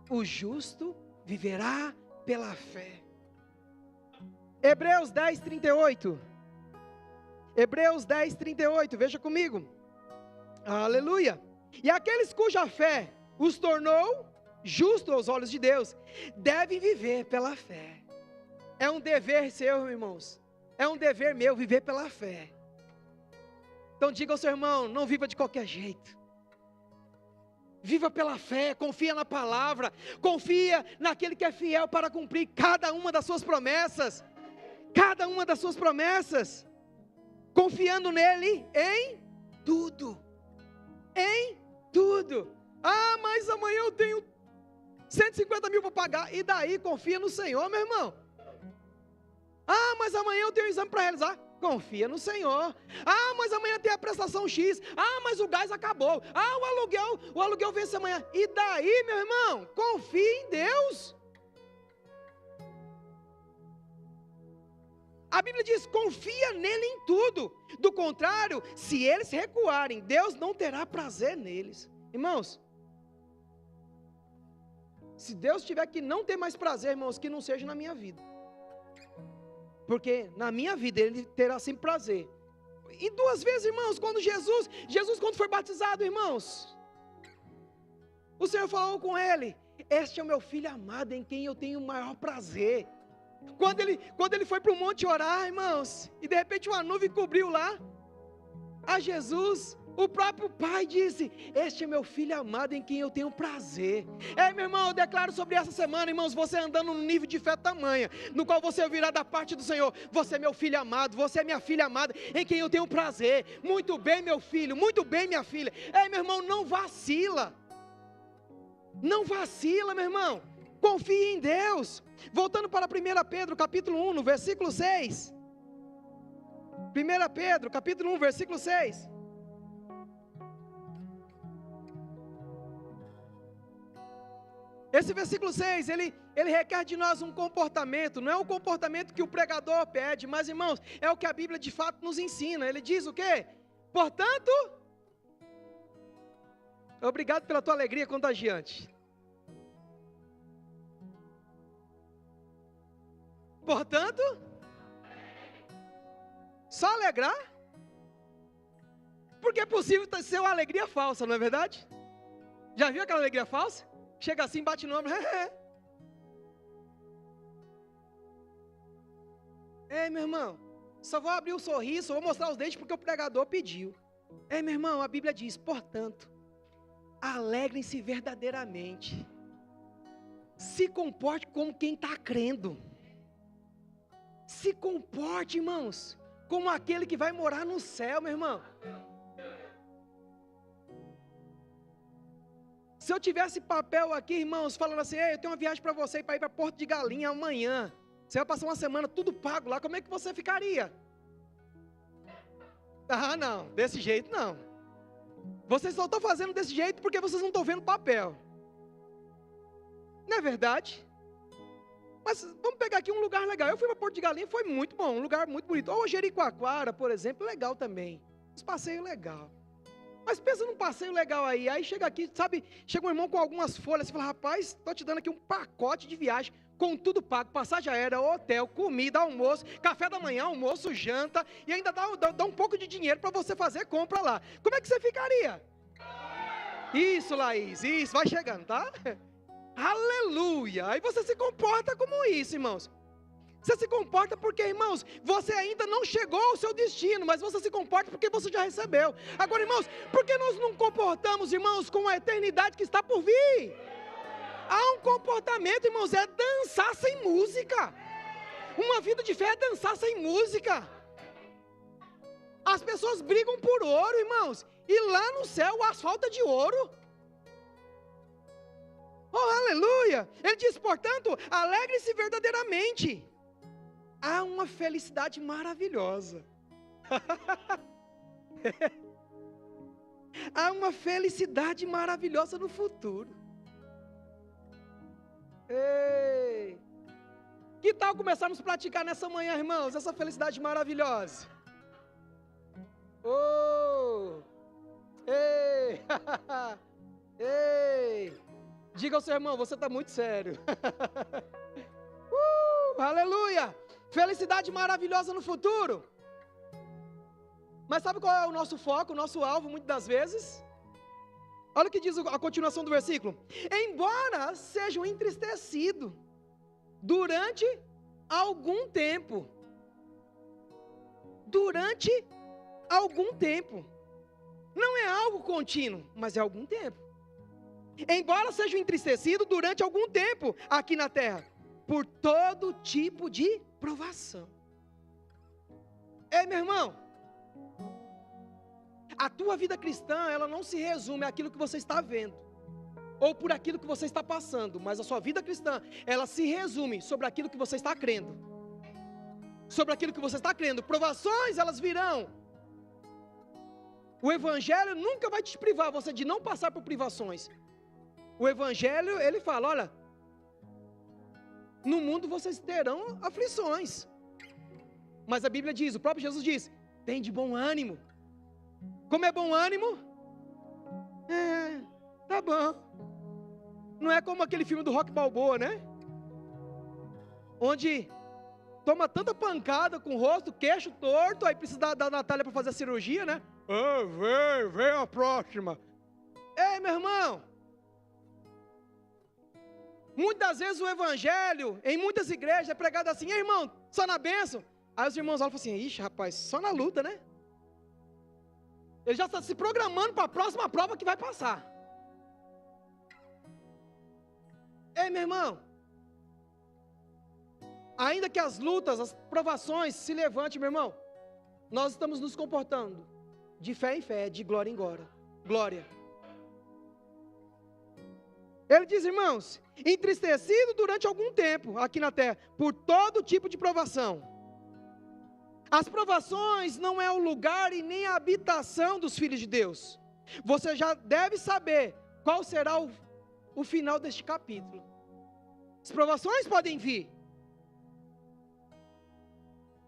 Speaker 3: o justo viverá pela fé. Hebreus 10, 38, Hebreus 10, 38, veja comigo, aleluia. E aqueles cuja fé os tornou justos aos olhos de Deus, devem viver pela fé. É um dever seu, irmãos, é um dever meu viver pela fé. Então diga ao seu irmão, não viva de qualquer jeito. Viva pela fé, confia na palavra, confia naquele que é fiel para cumprir cada uma das suas promessas. Cada uma das suas promessas. Confiando nele em tudo. Em tudo. Ah, mas amanhã eu tenho 150 mil para pagar. E daí, confia no Senhor, meu irmão. Ah, mas amanhã eu tenho um exame para realizar. Confia no Senhor. Ah, mas amanhã tem a prestação X. Ah, mas o gás acabou. Ah, o aluguel vence amanhã. E daí, meu irmão? Confie em Deus. A Bíblia diz, confia nele em tudo. Do contrário, se eles recuarem, Deus não terá prazer neles. Irmãos, se Deus tiver que não ter mais prazer, irmãos, que não seja na minha vida. Porque na minha vida Ele terá sempre prazer. E duas vezes, irmãos, quando Jesus quando foi batizado, irmãos, o Senhor falou com ele, este é o meu filho amado em quem eu tenho o maior prazer. Quando ele foi para o monte orar, irmãos, e de repente uma nuvem cobriu lá, a Jesus, o próprio Pai disse, este é meu filho amado em quem eu tenho prazer. Meu irmão, eu declaro sobre essa semana, irmãos, você andando num nível de fé tamanha, no qual você ouvirá da parte do Senhor, você é meu filho amado, você é minha filha amada, em quem eu tenho prazer. Muito bem, meu filho, muito bem, minha filha. Meu irmão, não vacila. Não vacila, meu irmão. Confie em Deus. Voltando para 1 Pedro, capítulo 1, no versículo 6. 1 Pedro, capítulo 1, versículo 6. Esse versículo 6, ele requer de nós um comportamento. Não é o comportamento que o pregador pede, mas, irmãos, é o que a Bíblia de fato nos ensina. Ele diz o quê? Portanto, obrigado pela tua alegria contagiante. Portanto, só alegrar? Porque é possível ser uma alegria falsa, não é verdade? Já viu aquela alegria falsa? Chega assim, bate no ombro. Meu irmão, só vou abrir um sorriso, só vou mostrar os dentes porque o pregador pediu. Meu irmão, a Bíblia diz, portanto, alegrem-se verdadeiramente. Se comporte como quem está crendo. Se comporte, irmãos, como aquele que vai morar no céu, meu irmão. Se eu tivesse papel aqui, irmãos, falando assim, eu tenho uma viagem para você para ir para Porto de Galinha amanhã. Você vai passar uma semana tudo pago lá, como é que você ficaria? Não, desse jeito não. Vocês só estão fazendo desse jeito porque vocês não estão vendo papel. Não é verdade? Mas vamos pegar aqui um lugar legal. Eu fui para Porto de Galinha, foi muito bom, um lugar muito bonito. Ou Jericoacoara, por exemplo, legal também. Uns passeios legal. Mas pensa num passeio legal aí chega aqui, sabe, chega um irmão com algumas folhas, você fala, rapaz, estou te dando aqui um pacote de viagem, com tudo pago, passagem aérea, hotel, comida, almoço, café da manhã, almoço, janta, e ainda dá um pouco de dinheiro para você fazer compra lá. Como é que você ficaria? Isso, Laís, isso, vai chegando, tá? Aleluia! Aí você se comporta como isso, irmãos. Você se comporta porque, irmãos, você ainda não chegou ao seu destino, mas você se comporta porque você já recebeu. Agora, irmãos, por que nós não comportamos, irmãos, com a eternidade que está por vir? Há um comportamento, irmãos, é dançar sem música. Uma vida de fé é dançar sem música. As pessoas brigam por ouro, irmãos, e lá no céu o asfalto é de ouro. Oh, aleluia! Ele diz, portanto, alegre-se verdadeiramente. Há uma felicidade maravilhosa. Há uma felicidade maravilhosa no futuro. Ei! Que tal começarmos a praticar nessa manhã, irmãos, essa felicidade maravilhosa? Oh! Ei! Ei! Diga ao seu irmão, você está muito sério. Aleluia! Felicidade maravilhosa no futuro. Mas sabe qual é o nosso foco, o nosso alvo, muitas das vezes? Olha o que diz a continuação do versículo. Embora sejam entristecidos durante algum tempo. Durante algum tempo. Não é algo contínuo, mas é algum tempo. Embora sejam entristecidos durante algum tempo aqui na terra, por todo tipo de provação. Meu irmão, a tua vida cristã, ela não se resume àquilo que você está vendo, ou por aquilo que você está passando, mas a sua vida cristã, ela se resume sobre aquilo que você está crendo. Sobre aquilo que você está crendo. Provações, elas virão. O Evangelho nunca vai te privar você de não passar por privações. O Evangelho, ele fala, olha, no mundo vocês terão aflições. Mas a Bíblia diz, o próprio Jesus diz, tem de bom ânimo. Como é bom ânimo? Tá bom. Não é como aquele filme do Rock Balboa, né? Onde toma tanta pancada com o rosto, queixo torto, aí precisa da Natália para fazer a cirurgia, né? Vem a próxima. Ei, meu irmão. Muitas vezes o evangelho, em muitas igrejas, é pregado assim, ei, irmão, só na bênção. Aí os irmãos olham e falam assim, ixi, rapaz, só na luta, né? Ele já está se programando para a próxima prova que vai passar. Ei, meu irmão. Ainda que as lutas, as provações se levantem, meu irmão, nós estamos nos comportando de fé em fé, de glória em glória. Ele diz, irmãos, entristecido durante algum tempo aqui na terra, por todo tipo de provação. As provações não é o lugar e nem a habitação dos filhos de Deus. Você já deve saber qual será o final deste capítulo. As provações podem vir.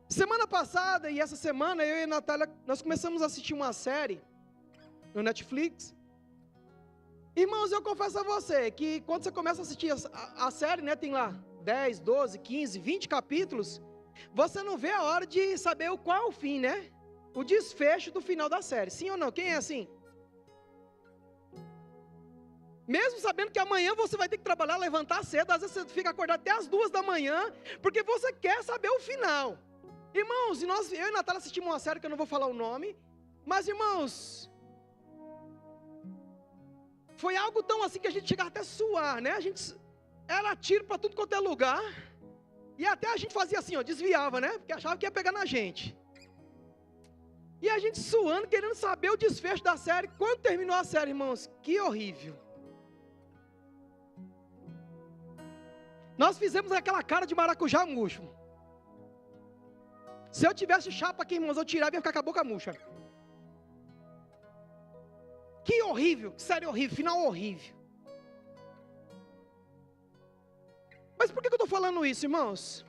Speaker 3: Semana passada e essa semana, eu e a Natália, nós começamos a assistir uma série no Netflix. Irmãos, eu confesso a você que quando você começa a assistir a série, né, tem lá 10, 12, 15, 20 capítulos, você não vê a hora de saber qual é o fim, né? O desfecho do final da série, sim ou não? Quem é assim? Mesmo sabendo que amanhã você vai ter que trabalhar, levantar cedo, às vezes você fica acordado até as 2 da manhã, porque você quer saber o final. Irmãos, eu e a Natália assistimos uma série que eu não vou falar o nome, mas irmãos, foi algo tão assim que a gente chegava até a suar, né? Era tiro para tudo quanto é lugar, e até a gente fazia assim, ó, desviava, né? Porque achava que ia pegar na gente. E a gente suando, querendo saber o desfecho da série. Quando terminou a série, irmãos, que horrível. Nós fizemos aquela cara de maracujá murcho. Se eu tivesse chapa aqui, irmãos, eu tirava e ia ficar com a boca murcha. Que horrível, que série horrível, final horrível. Mas por que eu estou falando isso, irmãos?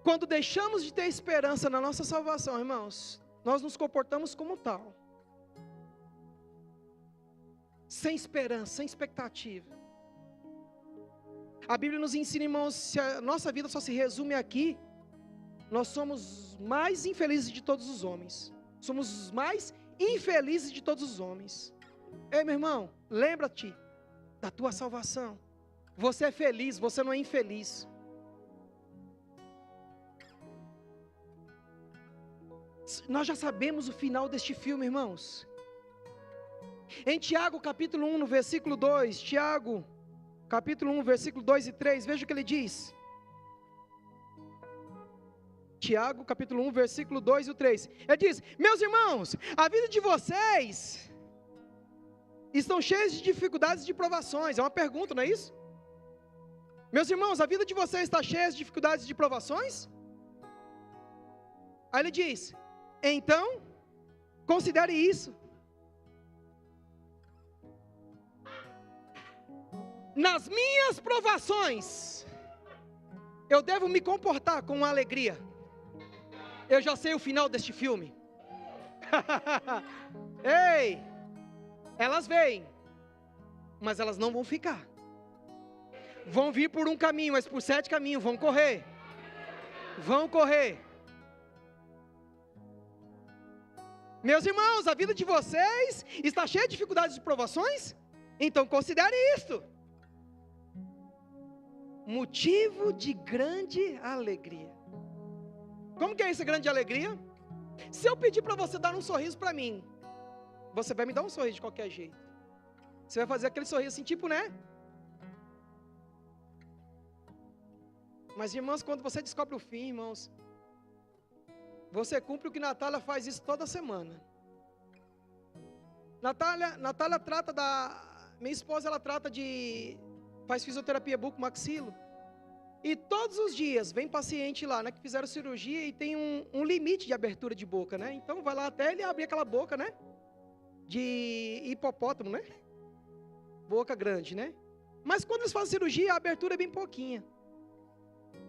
Speaker 3: Quando deixamos de ter esperança na nossa salvação, irmãos, nós nos comportamos como tal. Sem esperança, sem expectativa. A Bíblia nos ensina, irmãos, se a nossa vida só se resume aqui, nós somos mais infelizes de todos os homens. Somos os mais infelizes de todos os homens. Ei, meu irmão, lembra-te da tua salvação. Você é feliz, você não é infeliz. Nós já sabemos o final deste filme, irmãos. Em Tiago capítulo 1, no versículo 2, Tiago capítulo 1, versículo 2 e 3, veja o que ele diz. Tiago capítulo 1, versículo 2 e 3. Ele diz, meus irmãos, a vida de vocês estão cheias de dificuldades e de provações. É uma pergunta, não é isso? Meus irmãos, a vida de vocês está cheia de dificuldades e de provações? Aí ele diz, então, considere isso. Nas minhas provações, eu devo me comportar com alegria. Eu já sei o final deste filme. Ei, elas vêm, mas elas não vão ficar. Vão vir por um caminho, mas por 7 caminhos vão correr. Vão correr. Meus irmãos, a vida de vocês está cheia de dificuldades e provações? Então considere isto motivo de grande alegria. Como que é essa grande alegria? Se eu pedir para você dar um sorriso para mim, você vai me dar um sorriso de qualquer jeito. Você vai fazer aquele sorriso assim, tipo, né? Mas, irmãos, quando você descobre o fim, irmãos, você cumpre o que Natália faz isso toda semana. Natália trata minha esposa, ela trata faz fisioterapia bucomaxilo. E todos os dias vem paciente lá, né, que fizeram cirurgia e tem um limite de abertura de boca, né? Então vai lá até ele abrir aquela boca, né? De hipopótamo, né? Boca grande, né? Mas quando eles fazem cirurgia, a abertura é bem pouquinha.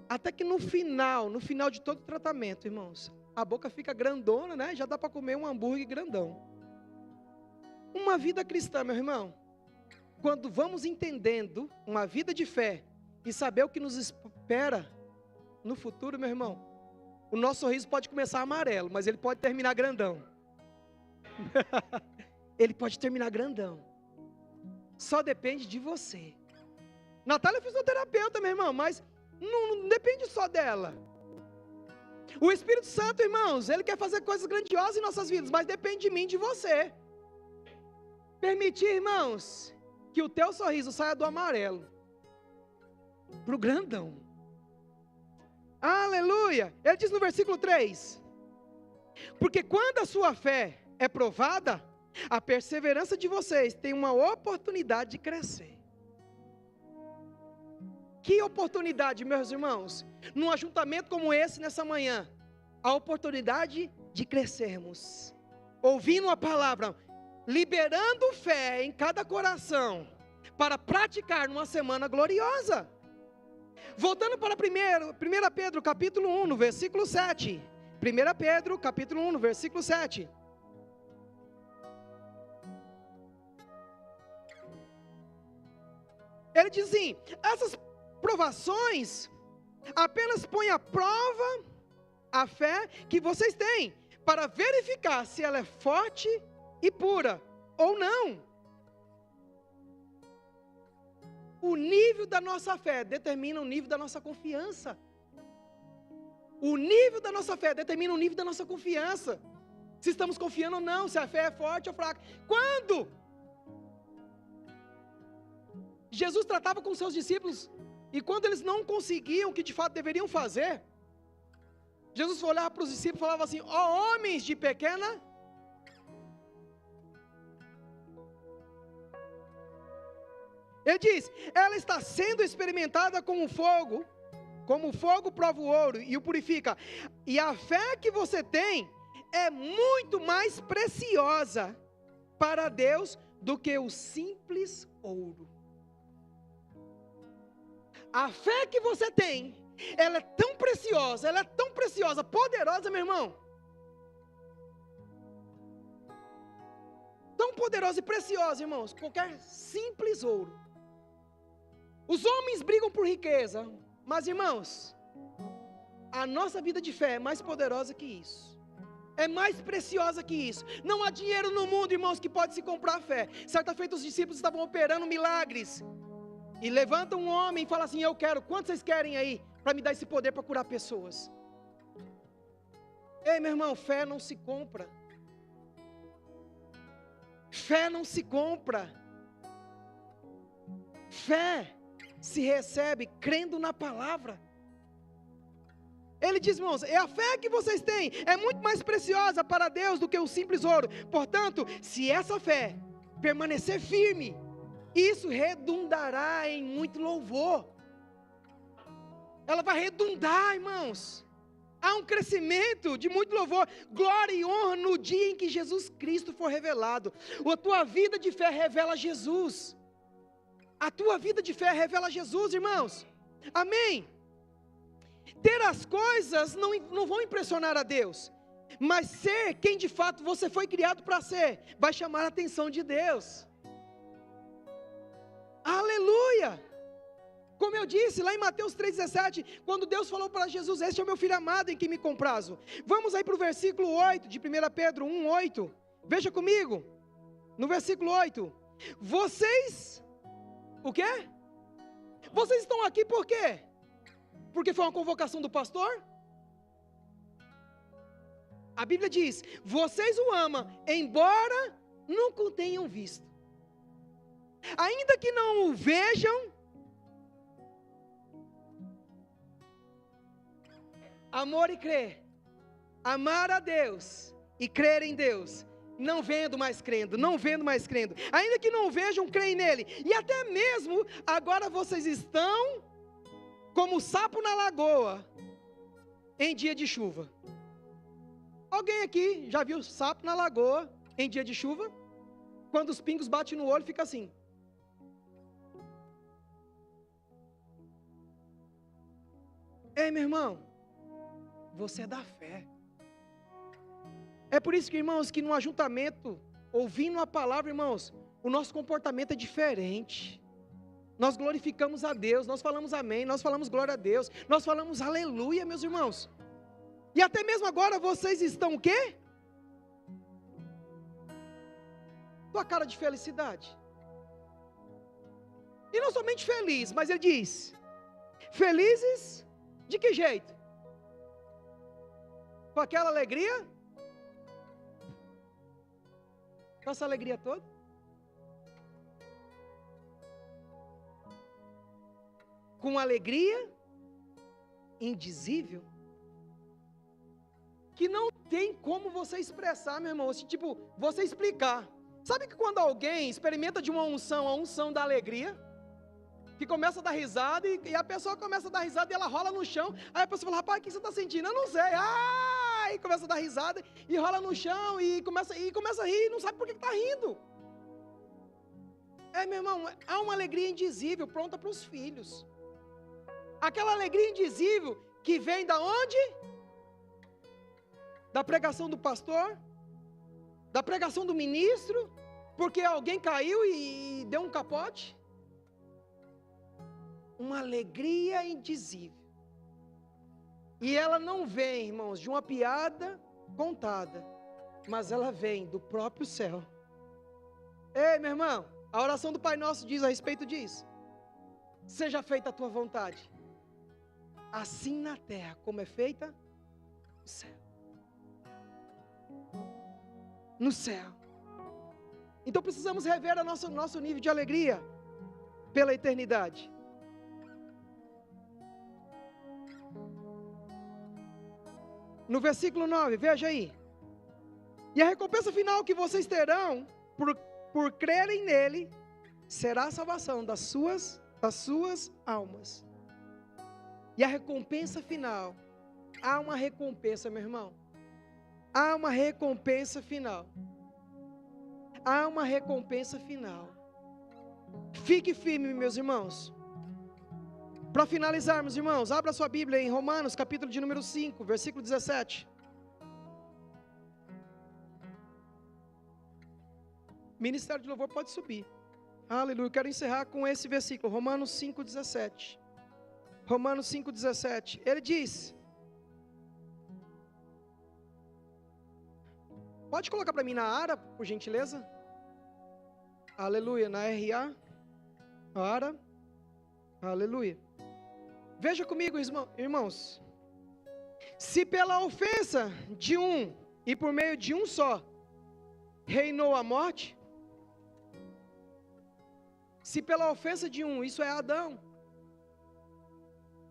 Speaker 3: Até que no final de todo o tratamento, irmãos, a boca fica grandona, né? Já dá para comer um hambúrguer grandão. Uma vida cristã, meu irmão, quando vamos entendendo uma vida de fé e saber o que nos espera no futuro, meu irmão, o nosso sorriso pode começar amarelo, mas ele pode terminar grandão. Ele pode terminar grandão. Só depende de você. Natália é fisioterapeuta, meu irmão, mas não depende só dela. O Espírito Santo, irmãos, ele quer fazer coisas grandiosas em nossas vidas, mas depende de mim e de você. Permitir, irmãos, que o teu sorriso saia do amarelo para o grandão. Aleluia! Ele diz no versículo 3: porque quando a sua fé é provada, a perseverança de vocês tem uma oportunidade de crescer. Que oportunidade, meus irmãos? Num ajuntamento como esse, nessa manhã, a oportunidade de crescermos, ouvindo a palavra, liberando fé em cada coração, para praticar numa semana gloriosa. Voltando para 1 Pedro capítulo 1, no versículo 7. 1 Pedro capítulo 1, no versículo 7. Ele diz assim: essas provações apenas põem à prova a fé que vocês têm, para verificar se ela é forte e pura, ou não. O nível da nossa fé determina o nível da nossa confiança. O nível da nossa fé determina o nível da nossa confiança. Se estamos confiando ou não, se a fé é forte ou fraca. Quando Jesus tratava com seus discípulos, e quando eles não conseguiam o que de fato deveriam fazer, Jesus olhava para os discípulos e falava assim: ó homens de pequena. Ele diz: ela está sendo experimentada como o fogo prova o ouro e o purifica. E a fé que você tem é muito mais preciosa para Deus do que o simples ouro. A fé que você tem, ela é tão preciosa, poderosa, meu irmão. Tão poderosa e preciosa, irmãos, qualquer simples ouro. Os homens brigam por riqueza, mas, irmãos, a nossa vida de fé é mais poderosa que isso. É mais preciosa que isso. Não há dinheiro no mundo, irmãos, que pode se comprar fé. Certa feita os discípulos estavam operando milagres. E levanta um homem e fala assim: eu quero, quantos vocês querem aí, para me dar esse poder para curar pessoas? Ei, meu irmão, fé não se compra. Fé não se compra. Fé se recebe crendo na palavra. Ele diz, irmãos, é a fé que vocês têm, é muito mais preciosa para Deus do que o simples ouro. Portanto, se essa fé permanecer firme, isso redundará em muito louvor. Ela vai redundar, irmãos. Há um crescimento de muito louvor, glória e honra no dia em que Jesus Cristo for revelado. A tua vida de fé revela Jesus. A tua vida de fé revela Jesus, irmãos. Amém? Ter as coisas não vão impressionar a Deus, mas ser quem de fato você foi criado para ser, vai chamar a atenção de Deus. Aleluia! Como eu disse lá em Mateus 3,17, quando Deus falou para Jesus: este é o meu filho amado em quem me comprazo. Vamos aí para o versículo 8 de 1 Pedro 1,8. Veja comigo, no versículo 8. Vocês, o quê? Vocês estão aqui por quê? Porque foi uma convocação do pastor? A Bíblia diz: vocês o amam, embora nunca o tenham visto. Ainda que não o vejam, amor e crer, amar a Deus e crer em Deus, não vendo mais crendo, ainda que não vejam, creem nele, e até mesmo, agora vocês estão como sapo na lagoa, em dia de chuva. Alguém aqui já viu sapo na lagoa, em dia de chuva? Quando os pingos batem no olho, fica assim. Ei, meu irmão, você é da fé. É por isso que, irmãos, que no ajuntamento, ouvindo a palavra, irmãos, o nosso comportamento é diferente. Nós glorificamos a Deus, nós falamos amém, nós falamos glória a Deus, nós falamos aleluia, meus irmãos. E até mesmo agora vocês estão o quê? Tua cara de felicidade. E não somente feliz, mas ele diz, felizes de que jeito? Com aquela alegria? Com essa alegria toda? Com alegria indizível, que não tem como você expressar, meu irmão, tipo, você explicar. Sabe que quando alguém experimenta de uma unção, a unção da alegria, que começa a dar risada, e a pessoa começa a dar risada e ela rola no chão, aí a pessoa fala, rapaz, o que você está sentindo? Eu não sei, e começa a dar risada, e rola no chão, e começa a rir, e não sabe por que está rindo. Meu irmão, há uma alegria indizível, pronta para os filhos. Aquela alegria indizível que vem da onde? Da pregação do pastor? Da pregação do ministro? Porque alguém caiu e deu um capote? Uma alegria indizível. E ela não vem, irmãos, de uma piada contada, mas ela vem do próprio céu. Ei, meu irmão, a oração do Pai Nosso diz a respeito disso. Seja feita a tua vontade, assim na terra como é feita no céu. No céu. Então precisamos rever o nosso nível de alegria pela eternidade. No versículo 9, veja aí. E a recompensa final que vocês terão por crerem nele será a salvação das suas almas. E a recompensa final, há uma recompensa, meu irmão. Há uma recompensa final. Há uma recompensa final. Fique firme, meus irmãos. Para finalizarmos, irmãos, abra sua Bíblia em Romanos, capítulo de número 5, versículo 17. Ministério de Louvor pode subir. Aleluia, quero encerrar com esse versículo, Romanos 5, 17. Romanos 5, 17. Ele diz... Pode colocar para mim na ARA, por gentileza? Aleluia, na RA. ARA. Aleluia. Veja comigo, irmãos. Se pela ofensa de um e por meio de um só reinou a morte, se pela ofensa de um, isso é Adão,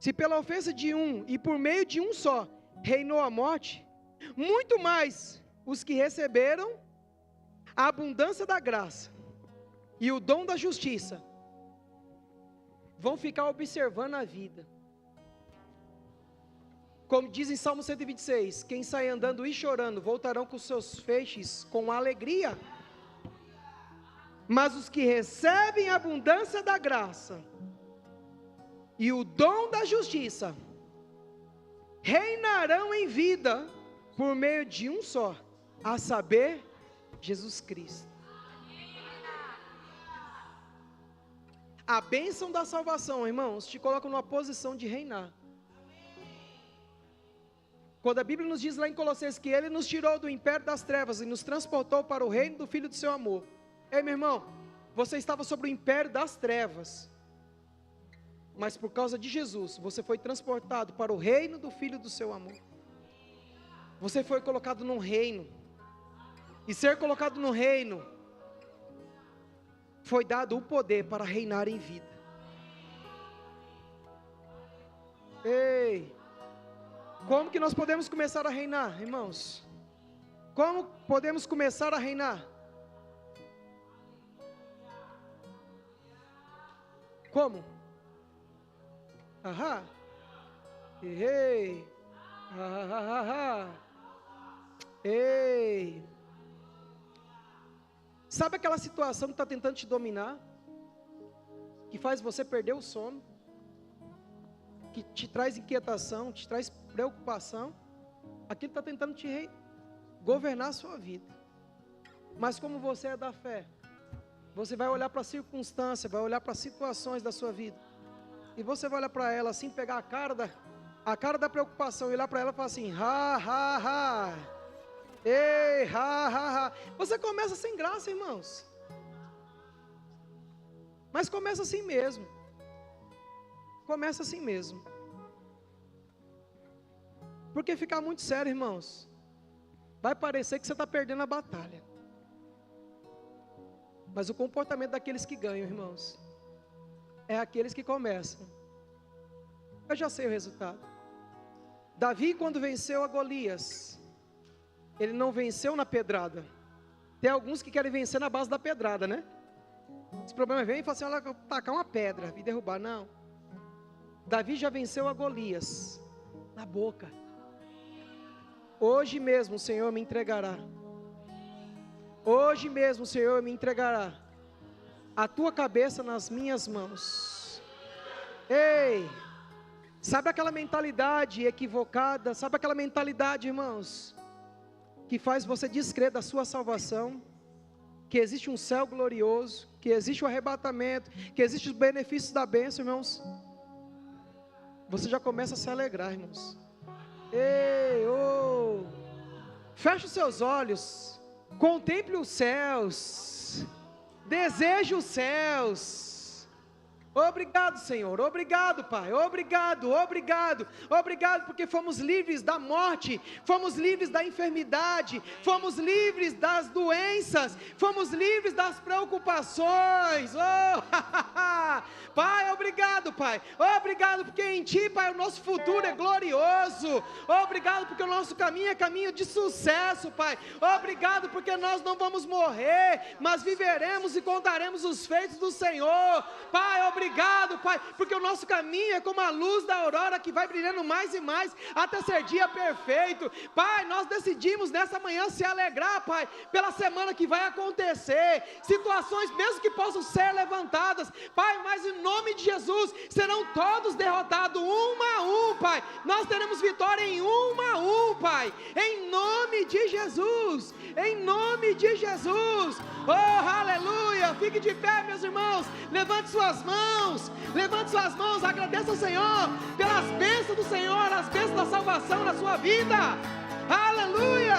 Speaker 3: se pela ofensa de um e por meio de um só reinou a morte, muito mais os que receberam a abundância da graça e o dom da justiça vão ficar observando a vida. Como diz em Salmo 126, quem sai andando e chorando voltarão com seus feixes com alegria. Mas os que recebem a abundância da graça e o dom da justiça reinarão em vida por meio de um só, a saber, Jesus Cristo. A bênção da salvação, irmãos, te coloca numa posição de reinar. Quando a Bíblia nos diz lá em Colossenses que Ele nos tirou do império das trevas e nos transportou para o reino do Filho do seu amor. Ei, meu irmão, você estava sobre o império das trevas, mas por causa de Jesus, você foi transportado para o reino do Filho do seu amor. Você foi colocado num reino, e ser colocado no reino, foi dado o poder para reinar em vida. Ei, como que nós podemos começar a reinar, irmãos? Como podemos começar a reinar? Como? Ahá. Ei. Ahá. Ei. Sabe aquela situação que está tentando te dominar? Que faz você perder o sono? que te traz inquietação, te traz preocupação, aquilo está tentando te governar a sua vida. Mas como você é da fé, você vai olhar para a circunstância, vai olhar para as situações da sua vida, e você vai olhar para ela assim, pegar a cara da preocupação e olhar para ela e falar assim, ei, Você começa sem graça, irmãos. Mas começa assim mesmo. Começa assim mesmo. Porque ficar muito sério, irmãos, vai parecer que você está perdendo a batalha. Mas o comportamento daqueles que ganham, irmãos, é aqueles que começam. Eu já sei o resultado. Davi, quando venceu a Golias, ele não venceu na pedrada. Tem alguns que querem vencer na base da pedrada, né? Esse problema vem e fala assim, olha, eu vou tacar uma pedra e derrubar. Não. Davi já venceu a Golias na boca. Hoje mesmo o Senhor me entregará. Hoje mesmo o Senhor me entregará a tua cabeça nas minhas mãos. Ei, sabe aquela mentalidade equivocada? Sabe aquela mentalidade, irmãos, que faz você descrer da sua salvação? Que existe um céu glorioso, que existe o arrebatamento, que existe os benefícios da bênção, irmãos. Você já começa a se alegrar, irmãos. Ei, feche os seus olhos, contemple os céus, deseje os céus. Obrigado, Senhor, obrigado, Pai, obrigado, porque fomos livres da morte, fomos livres da enfermidade, fomos livres das doenças, fomos livres das preocupações. Pai, obrigado, porque em Ti, Pai, o nosso futuro é glorioso. Obrigado porque o nosso caminho é caminho de sucesso, Pai. Obrigado porque nós não vamos morrer, mas viveremos e contaremos os feitos do Senhor. Pai, obrigado, Pai, porque o nosso caminho é como a luz da aurora que vai brilhando mais e mais até ser dia perfeito. Pai, nós decidimos nessa manhã se alegrar, Pai, pela semana que vai acontecer, situações mesmo que possam ser levantadas, Pai, mas em nome de Jesus, serão todos derrotados, um a um, Pai, nós teremos vitória em um a um, Pai, em nome de Jesus, aleluia, fique de pé, meus irmãos, levante suas mãos, agradeça ao Senhor, pelas bênçãos do Senhor, as bênçãos da salvação na sua vida, aleluia.